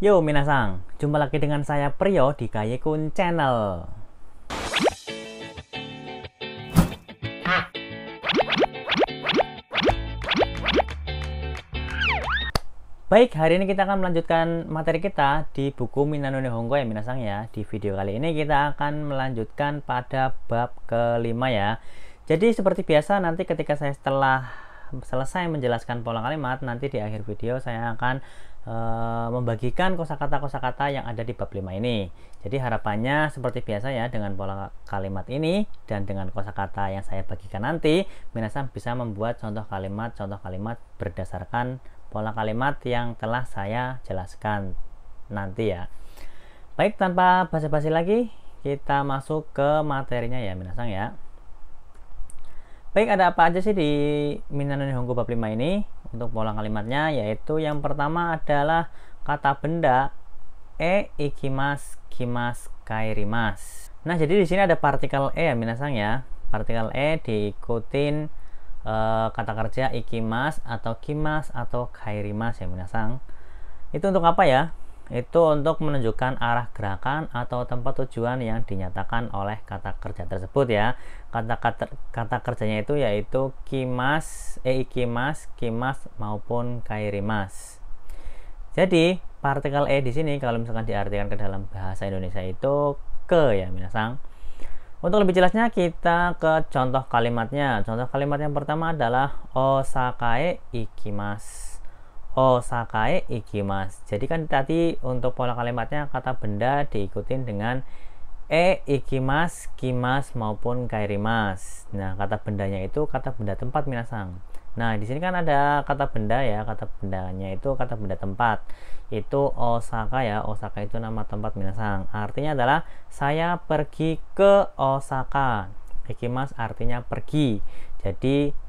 Yo minasang, jumpa lagi dengan saya Priyo di Kayekun Channel. Baik, hari ini kita akan melanjutkan materi kita di buku Minano Nihongo ya minasang ya. Di video kali ini kita akan melanjutkan pada bab kelima ya. Jadi seperti biasa nanti ketika saya setelah selesai menjelaskan pola kalimat, nanti di akhir video saya akan membagikan kosakata-kosakata yang ada di bab 5 ini. Jadi harapannya seperti biasa ya, dengan pola kalimat ini dan dengan kosakata yang saya bagikan nanti, minasan bisa membuat contoh kalimat berdasarkan pola kalimat yang telah saya jelaskan nanti ya. Baik, tanpa basa-basi lagi, kita masuk ke materinya ya minasang ya. Baik, ada apa aja sih di Minano Nihongo bab 5 ini? Untuk pola kalimatnya yaitu yang pertama adalah kata benda ikimasu, kimasu, kaerimasu. Nah, jadi di sini ada partikel ya minasang ya. Partikel diikutin kata kerja ikimasu atau kimasu atau kaerimasu ya minasang. Itu untuk apa ya? Itu untuk menunjukkan arah gerakan atau tempat tujuan yang dinyatakan oleh kata kerja tersebut ya. Kata kerjanya itu yaitu ikimasu, kimasu maupun kaerimasu. Jadi partikel di sini kalau misalkan diartikan ke dalam bahasa Indonesia itu ke ya minasang. Untuk lebih jelasnya kita ke contoh kalimatnya. Contoh kalimat yang pertama adalah osakae ikimasu. Osakae ikimasu. Jadi kan tadi untuk pola kalimatnya kata benda diikutin dengan ikimasu, kimasu maupun kaerimasu. Nah, kata bendanya itu kata benda tempat minasang. Nah, di sini kan ada kata benda ya, kata bendanya itu kata benda tempat. Itu Osaka ya. Osaka itu nama tempat minasang. Artinya adalah saya pergi ke Osaka. Ikimasu artinya pergi. Jadi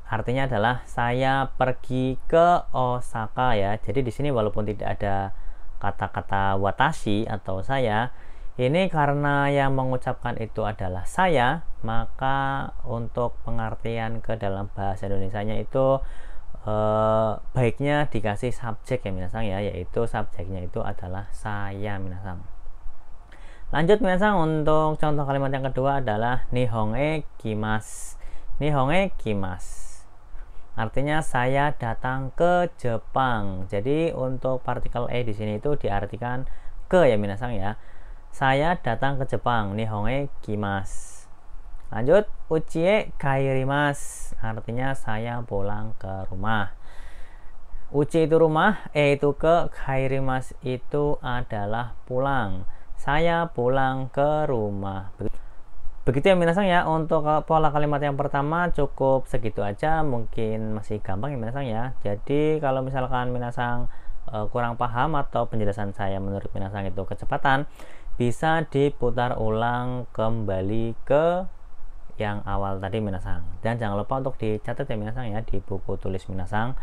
artinya adalah saya pergi ke Osaka ya. Jadi di sini walaupun tidak ada kata-kata watashi atau saya, ini karena yang mengucapkan itu adalah saya, maka untuk pengertian ke dalam bahasa Indonesianya itu baiknya dikasih subjek ya minasang ya, yaitu subjeknya itu adalah saya minasang. Lanjut minasang, untuk contoh kalimat yang kedua adalah nihonge kimasu. Nihonge kimasu. Artinya saya datang ke Jepang. Jadi untuk partikel di sini itu diartikan ke ya minasang ya. Saya datang ke Jepang. Nihonge kimasu. Lanjut, uchie kaerimasu. Artinya saya pulang ke rumah. Uchi itu rumah, itu ke, kaerimasu itu adalah pulang. Saya pulang ke rumah. Begitu ya minasang ya. Untuk pola kalimat yang pertama cukup segitu aja, mungkin masih gampang ya minasang ya. Jadi kalau misalkan minasang kurang paham atau penjelasan saya menurut minasang itu kecepatan, bisa diputar ulang kembali ke yang awal tadi minasang. Dan jangan lupa untuk dicatat ya minasang ya di buku tulis minasang.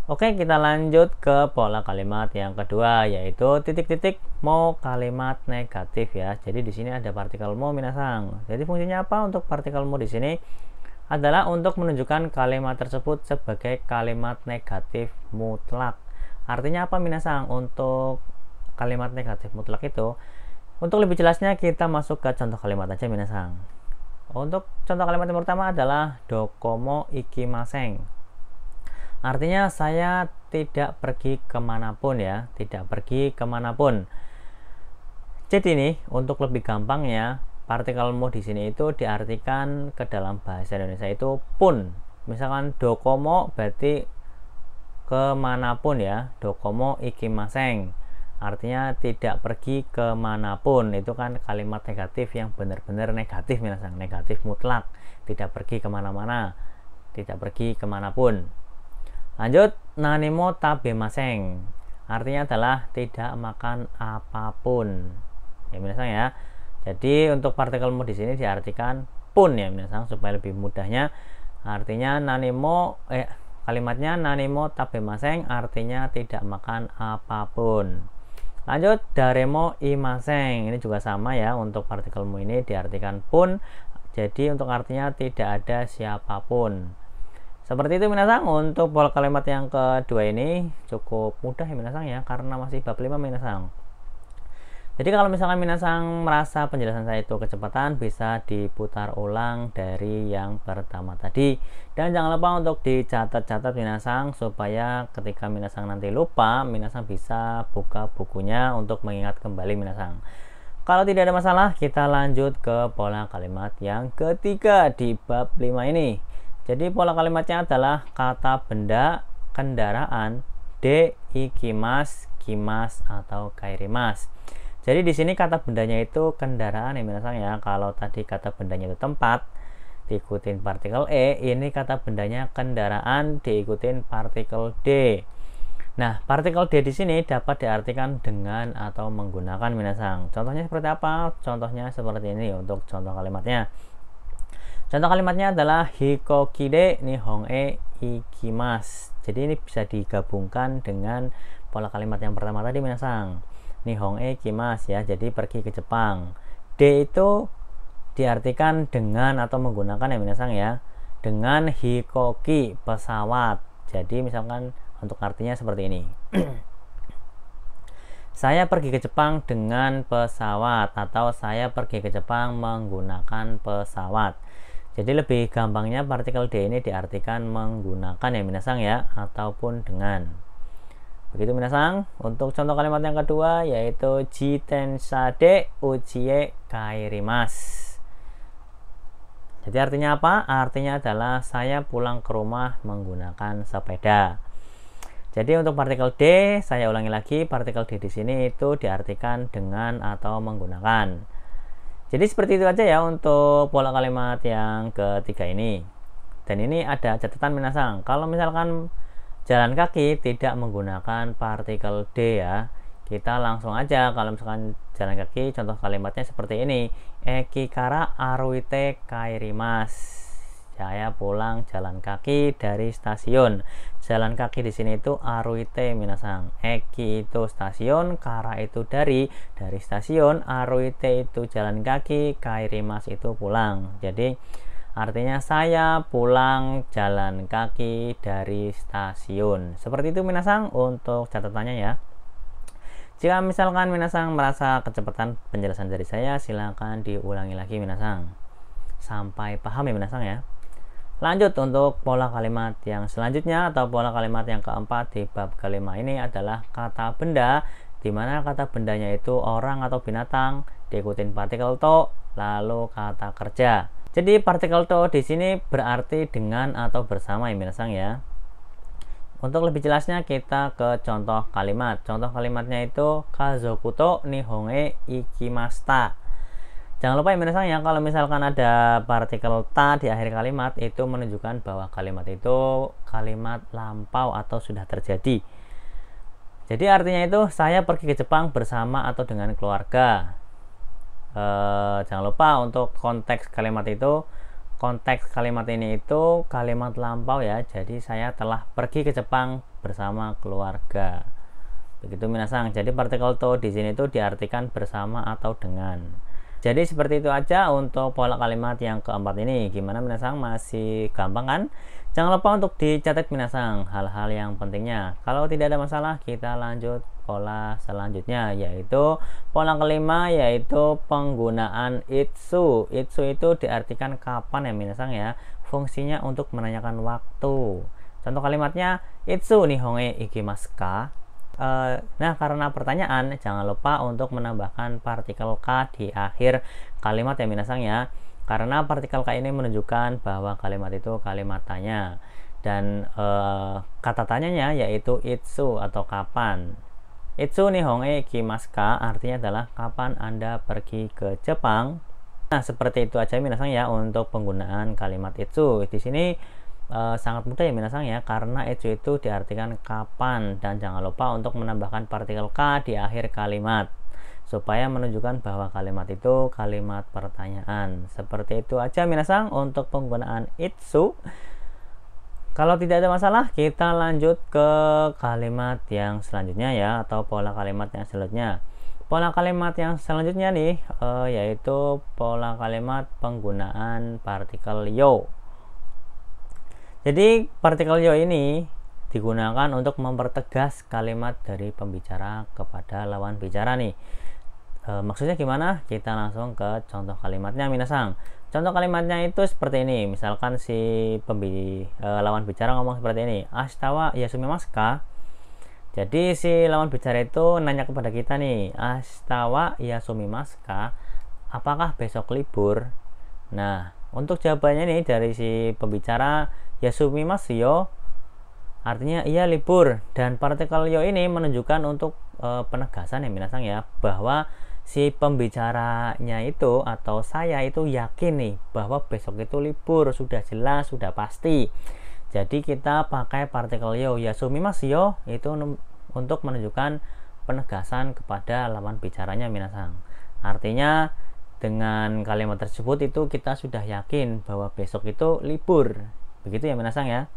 Oke, kita lanjut ke pola kalimat yang kedua, yaitu titik-titik mo kalimat negatif ya. Jadi di sini ada partikel mo minasang. Jadi fungsinya apa untuk partikel mo di sini? Adalah untuk menunjukkan kalimat tersebut sebagai kalimat negatif mutlak. Artinya apa minasang? Untuk kalimat negatif mutlak itu, untuk lebih jelasnya kita masuk ke contoh kalimat aja minasang. Untuk contoh kalimat yang pertama adalah dokomo ikimasen. Artinya saya tidak pergi kemanapun ya, tidak pergi kemanapun. Jadi nih untuk lebih gampang ya, partikel mo di sini itu diartikan ke dalam bahasa Indonesia itu pun. Misalkan dokomo berarti kemanapun ya, dokomo ikimasen. Artinya tidak pergi kemanapun. Itu kan kalimat negatif yang benar-benar negatif minasang, negatif mutlak. Tidak pergi kemana-mana, tidak pergi kemanapun. Lanjut, nanimo tabemasen. Artinya adalah tidak makan apapun. Ya minasang ya. Jadi untuk partikel mo di sini diartikan pun ya minasang supaya lebih mudahnya. Artinya nanimo kalimatnya nanimo tabemasen artinya tidak makan apapun. Lanjut, daremo imasen. Ini juga sama ya, untuk partikel mo ini diartikan pun. Jadi untuk artinya tidak ada siapapun. Seperti itu minasang. Untuk pola kalimat yang kedua ini cukup mudah ya minasang ya, karena masih bab 5 minasang. Jadi kalau misalkan minasang merasa penjelasan saya itu kecepatan, bisa diputar ulang dari yang pertama tadi. Dan jangan lupa untuk dicatat-catat minasang, supaya ketika minasang nanti lupa, minasang bisa buka bukunya untuk mengingat kembali minasang. Kalau tidak ada masalah, kita lanjut ke pola kalimat yang ketiga di bab 5 ini. Jadi pola kalimatnya adalah kata benda, kendaraan, de, ikimas, kimas, atau kairimas. Jadi di sini kata bendanya itu kendaraan ya minasang ya. Kalau tadi kata bendanya itu tempat, diikutin partikel e, ini kata bendanya kendaraan diikutin partikel d. Nah, partikel d di sini dapat diartikan dengan atau menggunakan minasang. Contohnya seperti apa? Contohnya seperti ini untuk contoh kalimatnya. Contoh kalimatnya adalah hikokide nihong e ikimas. Jadi ini bisa digabungkan dengan pola kalimat yang pertama tadi minasang. Nihong e ikimas ya, jadi pergi ke Jepang. D itu diartikan dengan atau menggunakan ya minasang ya, dengan hikoki, pesawat. Jadi misalkan untuk artinya seperti ini. Saya pergi ke Jepang dengan pesawat, atau saya pergi ke Jepang menggunakan pesawat. Jadi lebih gampangnya partikel D ini diartikan menggunakan ya minasang ya, ataupun dengan. Begitu minasang. Untuk contoh kalimat yang kedua yaitu jitensha de uchie kairimas. Jadi artinya apa? Artinya adalah saya pulang ke rumah menggunakan sepeda. Jadi untuk partikel D, saya ulangi lagi, partikel D di sini itu diartikan dengan atau menggunakan. Jadi seperti itu aja ya untuk pola kalimat yang ketiga ini. Dan ini ada catatan minasang. Kalau misalkan jalan kaki tidak menggunakan partikel D ya, kita langsung aja. Kalau misalkan jalan kaki, contoh kalimatnya seperti ini. Ekikara aruite kairimas. Saya pulang jalan kaki dari stasiun. Jalan kaki di sini itu aruite minasang. Eki itu stasiun, kara itu dari stasiun, aruite itu jalan kaki, kairimas itu pulang. Jadi artinya saya pulang jalan kaki dari stasiun. Seperti itu minasang untuk catatannya ya. Jika misalkan minasang merasa kecepatan penjelasan dari saya, silakan diulangi lagi minasang sampai paham ya minasang ya. Lanjut untuk pola kalimat yang selanjutnya atau pola kalimat yang keempat di bab kelima ini adalah kata benda, di mana kata bendanya itu orang atau binatang, diikutin partikel to, lalu kata kerja. Jadi partikel to di sini berarti dengan atau bersama ya minasang ya. Untuk lebih jelasnya kita ke contoh kalimat. Contoh kalimatnya itu kazoku to nihong e ikimashita. Jangan lupa ya minasang ya, kalau misalkan ada partikel ta di akhir kalimat itu menunjukkan bahwa kalimat itu kalimat lampau atau sudah terjadi. Jadi artinya itu saya pergi ke Jepang bersama atau dengan keluarga. Jangan lupa untuk konteks kalimat itu, konteks kalimat ini itu kalimat lampau ya. Jadi saya telah pergi ke Jepang bersama keluarga. Begitu minasang. Jadi partikel to di sini itu diartikan bersama atau dengan. Jadi seperti itu aja untuk pola kalimat yang keempat ini. Gimana minasang? Masih gampang kan? Jangan lupa untuk dicatat minasang hal-hal yang pentingnya. Kalau tidak ada masalah, kita lanjut pola selanjutnya, yaitu pola kelima, yaitu penggunaan itsu. Itsu itu diartikan kapan ya minasang ya. Fungsinya untuk menanyakan waktu. Contoh kalimatnya itsu nihong e ikimasu ka. Nah, karena pertanyaan, jangan lupa untuk menambahkan partikel K di akhir kalimat ya minasang ya. Karena partikel K ini menunjukkan bahwa kalimat itu kalimat tanya. Dan kata tanyanya yaitu itsu atau kapan. Itsu nihong e ikimasu ka artinya adalah kapan Anda pergi ke Jepang. Nah, seperti itu aja minasang ya untuk penggunaan kalimat itsu. Di sini sangat mudah ya minasang ya, karena itsu itu diartikan kapan, dan jangan lupa untuk menambahkan partikel K di akhir kalimat supaya menunjukkan bahwa kalimat itu kalimat pertanyaan. Seperti itu aja minasang untuk penggunaan itsu. Kalau tidak ada masalah, kita lanjut ke kalimat yang selanjutnya ya, atau pola kalimat yang selanjutnya. Pola kalimat yang selanjutnya nih yaitu pola kalimat penggunaan partikel yo. Jadi partikel yo ini digunakan untuk mempertegas kalimat dari pembicara kepada lawan bicara nih. Maksudnya gimana? Kita langsung ke contoh kalimatnya minasang. Contoh kalimatnya itu seperti ini. Misalkan si lawan bicara ngomong seperti ini. Ashitawa yasumimasu ka? Jadi si lawan bicara itu nanya kepada kita nih, Ashitawa yasumimasu ka? Apakah besok libur? Nah, untuk jawabannya nih dari si pembicara, yasumimasu yo, artinya iya libur. Dan partikel yo ini menunjukkan untuk penegasan ya minasang ya, bahwa si pembicaranya itu atau saya itu yakin nih bahwa besok itu libur, sudah jelas, sudah pasti. Jadi kita pakai partikel yo, yasumimasu yo, itu untuk menunjukkan penegasan kepada lawan bicaranya minasang. Artinya dengan kalimat tersebut itu kita sudah yakin bahwa besok itu libur. Begitu ya minasang ya.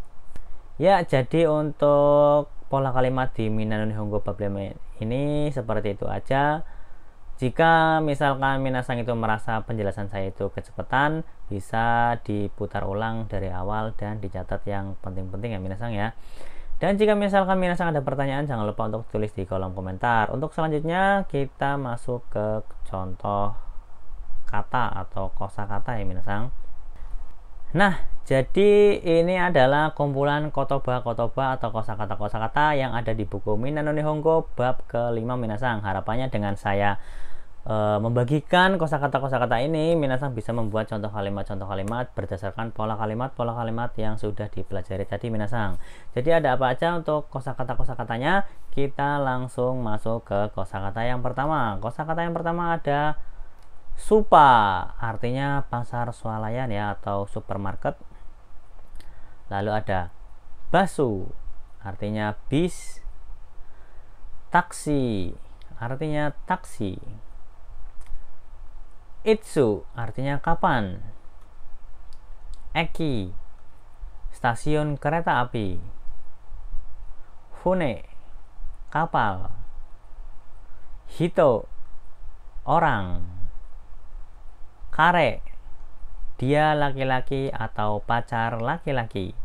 Ya, jadi untuk pola kalimat di Minano Nihongo bab 5 ini seperti itu aja. Jika misalkan minasang itu merasa penjelasan saya itu kecepatan, bisa diputar ulang dari awal dan dicatat yang penting-penting ya minasang ya. Dan jika misalkan minasang ada pertanyaan, jangan lupa untuk tulis di kolom komentar. Untuk selanjutnya kita masuk ke contoh kata atau kosakata ya minasang. Nah, jadi ini adalah kumpulan kotoba-kotoba atau kosakata-kosakata yang ada di buku Minano Nihongo bab ke-5 minasang. Harapannya dengan saya membagikan kosakata-kosakata ini, minasang bisa membuat contoh kalimat berdasarkan pola kalimat yang sudah dipelajari tadi minasang. Jadi ada apa aja untuk kosakata-kosakatanya? Kita langsung masuk ke kosakata yang pertama. Kosakata yang pertama ada supa, artinya pasar swalayan ya atau supermarket. Lalu ada basu, artinya bis. Taksi, artinya taksi. Itsu, artinya kapan. Eki, stasiun kereta api. Fune, kapal. Hito, orang. Kare, dia laki-laki atau pacar laki-laki.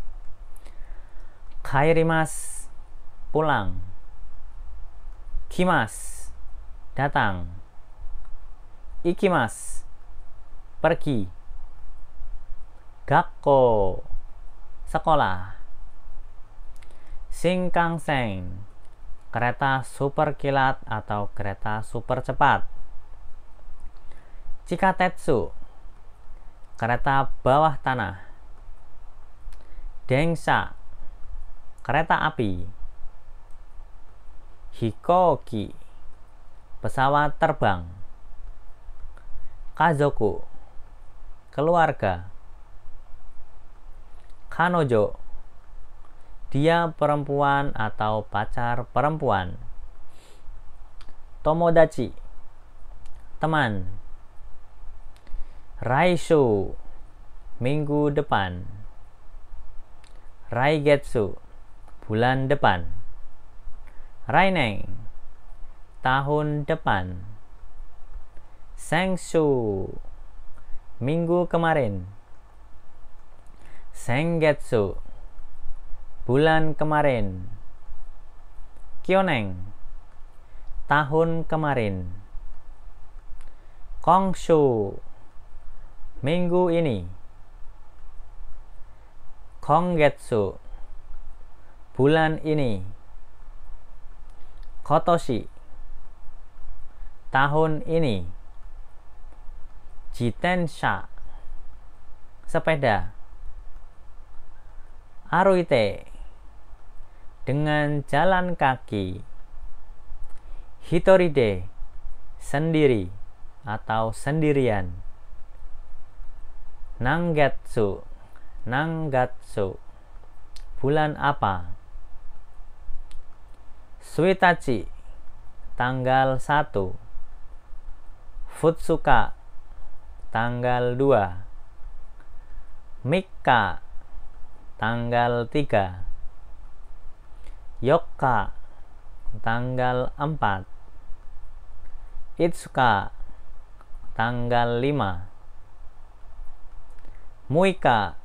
Kairimas, pulang. Kimas, datang. Ikimas, pergi. Gakko, sekolah. Shinkansen, kereta super kilat atau kereta super cepat. Chikatetsu, kereta bawah tanah. Densha, kereta api. Hikoki, pesawat terbang. Kazoku, keluarga. Kanojo, dia perempuan atau pacar perempuan. Tomodachi, teman. Raishu, minggu depan. Raigetsu, bulan depan. Raineng, tahun depan. Sengshu, minggu kemarin. Sengetsu, bulan kemarin. Kyoneng, tahun kemarin. Kongshu, minggu ini. Kongetsu, bulan ini. Kotoshi, tahun ini. Jitensha, sepeda. Aruite, dengan jalan kaki. Hitoride, sendiri atau sendirian. Nangatsu, bulan apa. Suitachi, tanggal 1. Futsuka, tanggal 2. Mika, tanggal 3. Yokka, tanggal 4. Itsuka, tanggal 5. Muika,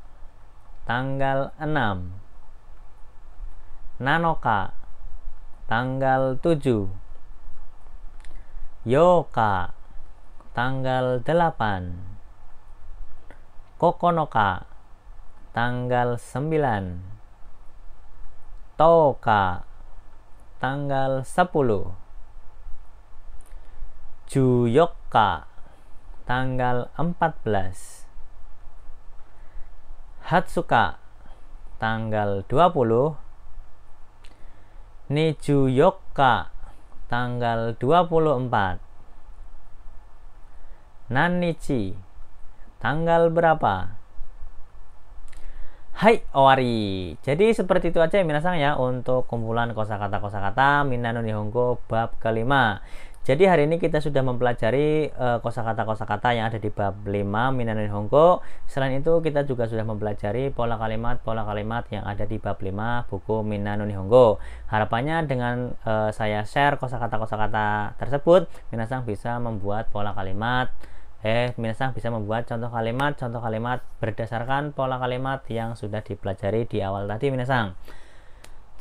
tanggal 6. Nanoka, tanggal 7. Yoka, tanggal 8. Kokonoka, tanggal 9. Toka, tanggal 10. Juyokka, tanggal 14. Hatsuka, tanggal 20. Nijuyokka, tanggal 24. Nannichi, tanggal berapa? Hai owari. Jadi seperti itu aja ya minasang ya untuk kumpulan kosakata Minna no Nihongo bab kelima. Jadi hari ini kita sudah mempelajari kosakata yang ada di bab 5 Minna no Nihongo. Selain itu kita juga sudah mempelajari pola kalimat yang ada di bab 5 buku Minna no Nihongo. Harapannya dengan saya share kosakata tersebut, minasang bisa membuat pola kalimat minasang bisa membuat contoh kalimat berdasarkan pola kalimat yang sudah dipelajari di awal tadi minasang.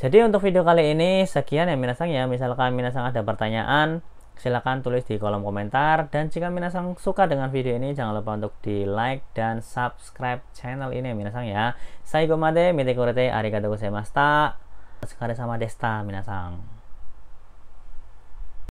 Jadi untuk video kali ini sekian ya minasang ya. Misalkan minasang ada pertanyaan, silahkan tulis di kolom komentar. Dan jika minasang suka dengan video ini, jangan lupa untuk di like dan subscribe channel ini minasang ya. Saigo made mite kurete arigatou gozaimashita. Sekali sama desta minasang.